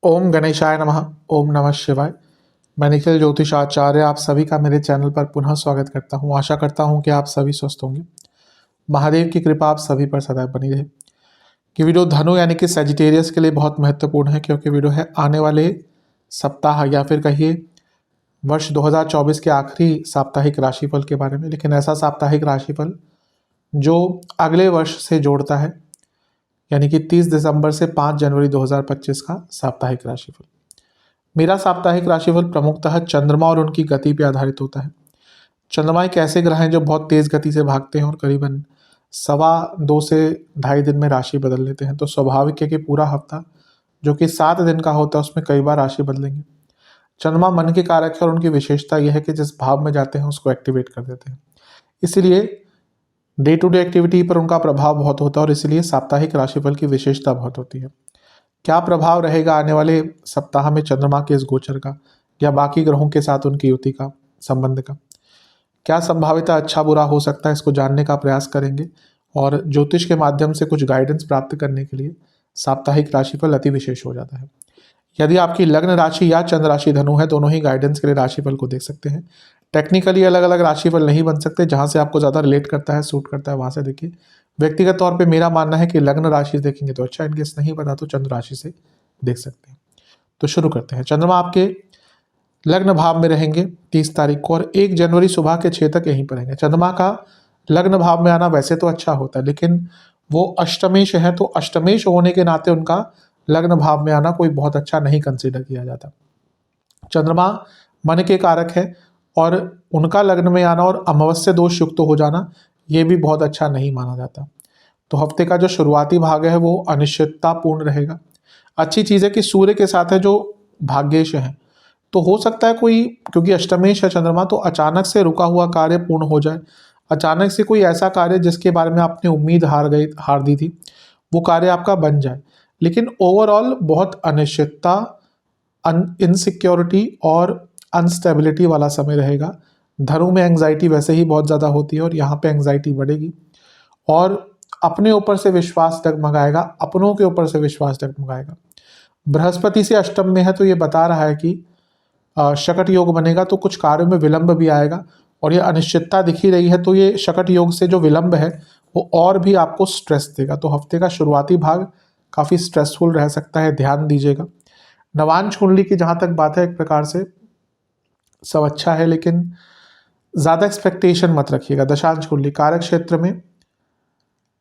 ओम गणेशाय नमः। ओम नमः शिवाय। मैं निखिल ज्योतिष आचार्य आप सभी का मेरे चैनल पर पुनः स्वागत करता हूं। आशा करता हूं कि आप सभी स्वस्थ होंगे। महादेव की कृपा आप सभी पर सदैव बनी रहे। ये वीडियो धनु यानी कि सेजिटेरियस के लिए बहुत महत्वपूर्ण है, क्योंकि वीडियो है आने वाले सप्ताह या फिर कहिए वर्ष 2024 के आखिरी साप्ताहिक राशिफल के बारे में। लेकिन ऐसा साप्ताहिक राशिफल जो अगले वर्ष से जोड़ता है, यानी कि 30 दिसंबर से 5 जनवरी 2025 का साप्ताहिक राशिफल। मेरा साप्ताहिक राशिफल प्रमुखतः चंद्रमा और उनकी गति पर आधारित होता है। चंद्रमा एक ऐसे ग्रह हैं जो बहुत तेज गति से भागते हैं और करीबन 2.25 से 2.5 दिन में राशि बदल लेते हैं। तो स्वाभाविक है कि पूरा हफ्ता जो कि 7 दिन का होता है उसमें कई बार राशि बदलेंगे। चंद्रमा मन के कारक है और उनकी विशेषता यह है कि जिस भाव में जाते हैं उसको एक्टिवेट कर देते हैं। इसीलिए डे टू डे एक्टिविटी पर उनका प्रभाव बहुत होता है और इसीलिए साप्ताहिक राशिफल की विशेषता बहुत होती है। क्या प्रभाव रहेगा आने वाले सप्ताह में चंद्रमा के इस गोचर का या बाकी ग्रहों के साथ उनकी युति का, संबंध का, क्या संभाविता अच्छा बुरा हो सकता है, इसको जानने का प्रयास करेंगे। और ज्योतिष के माध्यम से कुछ गाइडेंस प्राप्त करने के लिए साप्ताहिक राशिफल अति विशेष हो जाता है। यदि आपकी लग्न राशि या चंद्र राशि धनु है, दोनों ही गाइडेंस के लिए राशिफल को देख सकते हैं। टेक्निकली अलग अलग राशिफल नहीं बन सकते, जहां से आपको ज़्यादा रिलेट करता है, सूट करता है, वहां से देखिए। व्यक्तिगत तौर पे मेरा मानना है कि लग्न राशि देखेंगे तो अच्छा, इनकेस नहीं पता तो चंद्र राशि से देख सकते हैं। तो शुरू करते हैं। चंद्रमा आपके लग्न भाव में रहेंगे 30 तारीख को और 1 जनवरी सुबह के 6 तक यहीं पर रहेंगे। चंद्रमा का लग्न भाव में आना वैसे तो अच्छा होता है, लेकिन वो अष्टमेश है, तो अष्टमेश होने के नाते उनका लग्न भाव में आना कोई बहुत अच्छा नहीं कंसीडर किया जाता। चंद्रमा मन के कारक है और उनका लग्न में आना और अमावस्या दोष युक्त हो जाना ये भी बहुत अच्छा नहीं माना जाता। तो हफ्ते का जो शुरुआती भाग है वो अनिश्चिततापूर्ण रहेगा। अच्छी चीज़ है कि सूर्य के साथ है जो भाग्येश है, तो हो सकता है कोई, क्योंकि अष्टमेश है चंद्रमा, तो अचानक से रुका हुआ कार्य पूर्ण हो जाए। अचानक से कोई ऐसा कार्य जिसके बारे में आपने उम्मीद हार दी थी, वो कार्य आपका बन जाए। लेकिन ओवरऑल बहुत अनिश्चितता, इनसिक्योरिटी और अनस्टेबिलिटी वाला समय रहेगा। धनु में एंग्जाइटी वैसे ही बहुत ज़्यादा होती है और यहाँ पे एंग्जाइटी बढ़ेगी और अपने ऊपर से विश्वास डगमगाएगा, अपनों के ऊपर से विश्वास डगमगाएगा। बृहस्पति से अष्टम में है तो ये बता रहा है कि शकट योग बनेगा, तो कुछ कार्यों में विलंब भी आएगा और ये अनिश्चितता दिखी रही है, तो ये शकट योग से जो विलंब है वो और भी आपको स्ट्रेस देगा। तो हफ्ते का शुरुआती भाग काफ़ी स्ट्रेसफुल रह सकता है, ध्यान दीजिएगा। नवांश कुंडली की जहाँ तक बात है, एक प्रकार से सब अच्छा है, लेकिन ज़्यादा एक्सपेक्टेशन मत रखिएगा। दशांश कुंडली कारक क्षेत्र में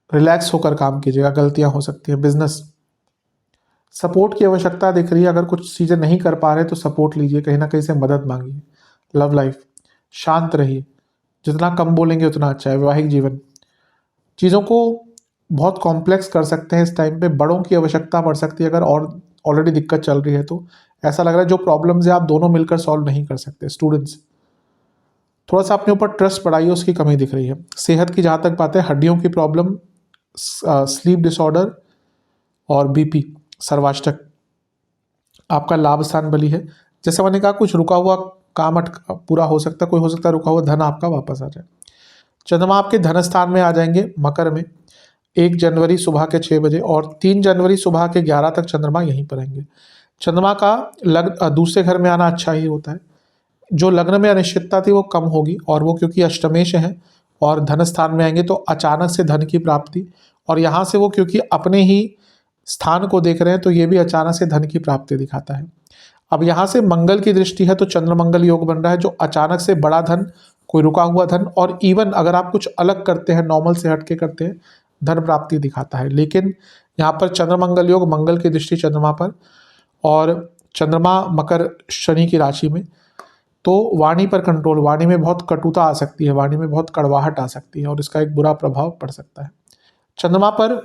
रिलैक्स होकर काम कीजिएगा, गलतियाँ हो सकती हैं। बिजनेस सपोर्ट की आवश्यकता दिख रही है, अगर कुछ चीज़ें नहीं कर पा रहे तो सपोर्ट लीजिए, कहीं ना कहीं से मदद मांगिए। लव लाइफ शांत रहिए, जितना कम बोलेंगे उतना अच्छा है। वैवाहिक जीवन चीज़ों को बहुत कॉम्प्लेक्स कर सकते हैं इस टाइम पे, बड़ों की आवश्यकता पड़ सकती है। अगर और ऑलरेडी दिक्कत चल रही है तो ऐसा लग रहा है जो प्रॉब्लम्स है आप दोनों मिलकर सॉल्व नहीं कर सकते। स्टूडेंट्स थोड़ा सा अपने ऊपर ट्रस्ट बढ़ाइए, उसकी कमी दिख रही है। सेहत की जहाँ तक बात है, हड्डियों की प्रॉब्लम, स्लीप डिसऑर्डर और बीपी, सर्वाष्टक आपका लाभ स्थान बली है। जैसे मैंने कहा, कुछ रुका हुआ काम पूरा हो सकता है, कोई हो सकता है रुका हुआ धन आपका वापस आ जाए। चंद्रमा आपके धन स्थान में आ जाएंगे मकर में 1 जनवरी सुबह के 6 बजे और 3 जनवरी सुबह के 11 तक चंद्रमा यहीं पर रहेंगे। चंद्रमा का लग्न दूसरे घर में आना अच्छा ही होता है। जो लग्न में अनिश्चितता थी वो कम होगी और वो क्योंकि अष्टमेश है और धन स्थान में आएंगे तो अचानक से धन की प्राप्ति, और यहाँ से वो क्योंकि अपने ही स्थान को देख रहे हैं तो ये भी अचानक से धन की प्राप्ति दिखाता है। अब यहाँ से मंगल की दृष्टि है तो चंद्र मंगल योग बन रहा है, जो अचानक से बड़ा धन, कोई रुका हुआ धन, और इवन अगर आप कुछ अलग करते हैं, नॉर्मल से हटके करते हैं, धन प्राप्ति दिखाता है। लेकिन यहाँ पर चंद्र मंगल योग, मंगल की दृष्टि चंद्रमा पर, और चंद्रमा मकर शनि की राशि में, तो वाणी पर कंट्रोल, वाणी में बहुत कटुता आ सकती है, वाणी में बहुत कड़वाहट आ सकती है और इसका एक बुरा प्रभाव पड़ सकता है। चंद्रमा पर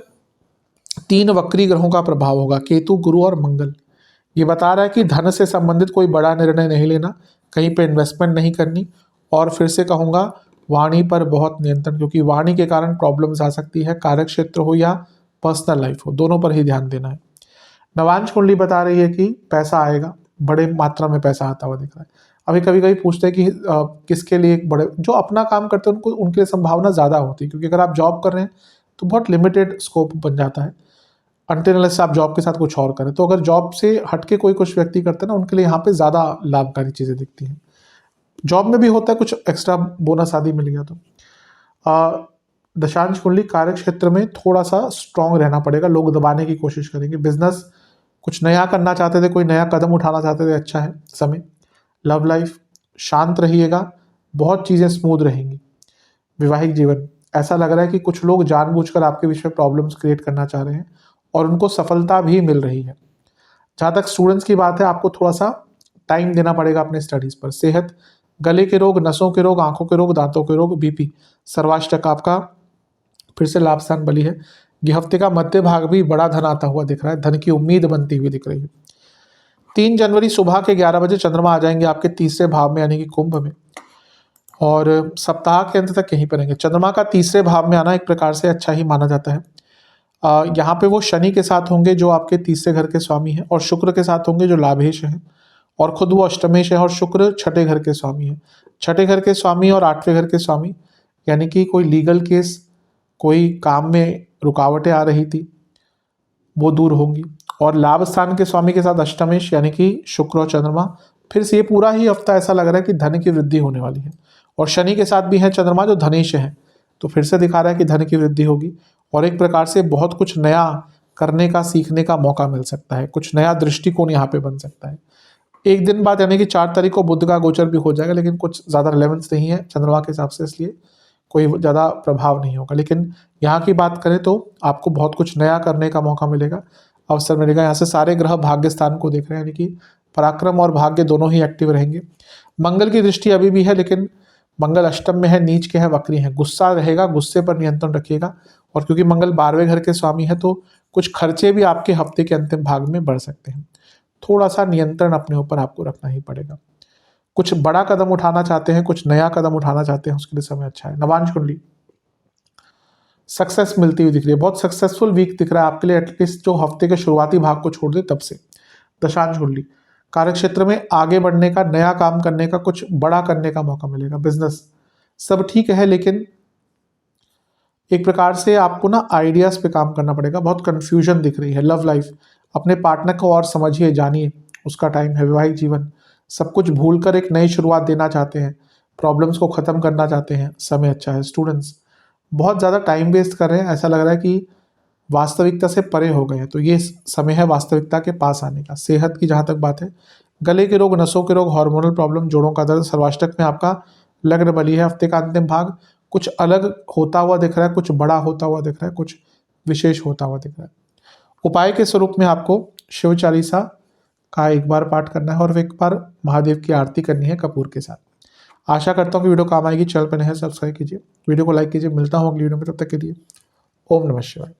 3 वक्री ग्रहों का प्रभाव होगा, केतु, गुरु और मंगल। ये बता रहा है कि धन से संबंधित कोई बड़ा निर्णय नहीं लेना, कहीं पे इन्वेस्टमेंट नहीं करनी, और फिर से कहूँगा वाणी पर बहुत नियंत्रण, क्योंकि वाणी के कारण प्रॉब्लम्स आ सकती है। कार्य क्षेत्र हो या पर्सनल लाइफ हो, दोनों पर ही ध्यान देना है। नवांश कुंडली बता रही है कि पैसा आएगा, बड़े मात्रा में पैसा आता हुआ दिख रहा है। अभी कभी कभी पूछते हैं कि किसके लिए, बड़े जो अपना काम करते हैं उनको, उनके लिए संभावना ज़्यादा होती है, क्योंकि अगर आप जॉब कर रहे हैं तो बहुत लिमिटेड स्कोप बन जाता है। अनटिल अनलेस आप जॉब के साथ कुछ और करें। तो अगर जॉब से हटके कोई कुछ व्यक्ति करते हैं ना, उनके लिए यहाँ पे ज़्यादा लाभकारी चीज़ें दिखती हैं। जॉब में भी होता है कुछ एक्स्ट्रा बोनस आदि मिल गया तो। दशांश कुंडली कार्य क्षेत्र में थोड़ा सा स्ट्रांग रहना पड़ेगा, लोग दबाने की कोशिश करेंगे। बिजनेस कुछ नया करना चाहते थे, कोई नया कदम उठाना चाहते थे, अच्छा है समय। लव लाइफ शांत रहिएगा, बहुत चीज़ें स्मूथ रहेंगी। वैवाहिक जीवन ऐसा लग रहा है कि कुछ लोग जानबूझकर आपके बीच में प्रॉब्लम्स क्रिएट करना चाह रहे हैं और उनको सफलता भी मिल रही है। जहाँ तक स्टूडेंट्स की बात है, आपको थोड़ा सा टाइम देना पड़ेगा अपने स्टडीज़ पर। सेहत गले के रोग, नसों के रोग, आंखों के रोग, दांतों के रोग, बीपी, सर्वाष्टक आपका फिर से लाभ स्थान बली है। ये हफ्ते का मध्य भाग भी बड़ा धन आता हुआ दिख रहा है, धन की उम्मीद बनती हुई दिख रही है। 3 जनवरी सुबह के 11 बजे चंद्रमा आ जाएंगे आपके तीसरे भाव में यानी कि कुंभ में, और सप्ताह के अंत तक यहीं पर रहेंगे। चंद्रमा का तीसरे भाव में आना एक प्रकार से अच्छा ही माना जाता है। यहाँ पे वो शनि के साथ होंगे जो आपके तीसरे घर के स्वामी हैं, और शुक्र के साथ होंगे जो लाभेश हैं, और खुद वो अष्टमेश है, और शुक्र छठे घर के स्वामी है। छठे घर के स्वामी और आठवें घर के स्वामी, यानी कि कोई लीगल केस, कोई काम में रुकावटें आ रही थी, वो दूर होंगी। और लाभ स्थान के स्वामी के साथ अष्टमेश यानी कि शुक्र और चंद्रमा, फिर से ये पूरा ही हफ्ता ऐसा लग रहा है कि धन की वृद्धि होने वाली है। और शनि के साथ भी है चंद्रमा जो धनेश है, तो फिर से दिखा रहा है कि धन की वृद्धि होगी, और एक प्रकार से बहुत कुछ नया करने का, सीखने का मौका मिल सकता है। कुछ नया दृष्टिकोण यहाँ पे बन सकता है। एक दिन बाद यानी कि 4 तारीख को बुध का गोचर भी हो जाएगा, लेकिन कुछ ज़्यादा रिलेवेंस नहीं है चंद्रमा के हिसाब से, इसलिए कोई ज़्यादा प्रभाव नहीं होगा। लेकिन यहाँ की बात करें तो आपको बहुत कुछ नया करने का मौका मिलेगा, अवसर मिलेगा। यहाँ से सारे ग्रह भाग्य स्थान को देख रहे हैं, यानी कि पराक्रम और भाग्य दोनों ही एक्टिव रहेंगे। मंगल की दृष्टि अभी भी है, लेकिन मंगल अष्टम में है, नीच के है, वक्री है। गुस्सा रहेगा, गुस्से पर नियंत्रण रखिएगा। और क्योंकि मंगल 12वें घर के स्वामी है, तो कुछ खर्चे भी आपके हफ्ते के अंतिम भाग में बढ़ सकते हैं। थोड़ा सा नियंत्रण अपने ऊपर आपको रखना ही पड़ेगा। कुछ बड़ा कदम उठाना चाहते हैं, कुछ नया कदम उठाना चाहते हैं, उसके लिए समय अच्छा है। नवांश कुंडली सक्सेस मिलती हुई दिख रही है, बहुत सक्सेसफुल वीक दिख रहा है आपके लिए, एटलीस्ट जो हफ्ते के शुरुआती भाग को छोड़ दे तब से। दशांश कुंडली कार्य क्षेत्र में आगे बढ़ने का, नया काम करने का, कुछ बड़ा करने का मौका मिलेगा। बिजनेस सब ठीक है, लेकिन एक प्रकार से आपको ना आइडियाज पे काम करना पड़ेगा, बहुत कंफ्यूजन दिख रही है। लव लाइफ अपने पार्टनर को और समझिए, जानिए, उसका टाइम है। वैवाहिक जीवन सब कुछ भूलकर एक नई शुरुआत देना चाहते हैं, प्रॉब्लम्स को ख़त्म करना चाहते हैं, समय अच्छा है। स्टूडेंट्स बहुत ज़्यादा टाइम वेस्ट कर रहे हैं, ऐसा लग रहा है कि वास्तविकता से परे हो गए हैं, तो ये समय है वास्तविकता के पास आने का। सेहत की जहाँ तक बात है, गले के रोग, नसों के रोग, हार्मोनल प्रॉब्लम, जोड़ों का दर्द, सर्वाष्टक में आपका लग्न बली है। हफ्ते का अंतिम भाग कुछ अलग होता हुआ दिख रहा है, कुछ बड़ा होता हुआ दिख रहा है, कुछ विशेष होता हुआ दिख रहा है। उपाय के स्वरूप में आपको शिव चालीसा का एक बार पाठ करना है, और एक बार महादेव की आरती करनी है कपूर के साथ। आशा करता हूँ कि वीडियो काम आएगी। चैनल पर नए हैं सब्सक्राइब कीजिए, वीडियो को लाइक कीजिए। मिलता हूँ अगली वीडियो में, तब तक के लिए ओम नमः शिवाय।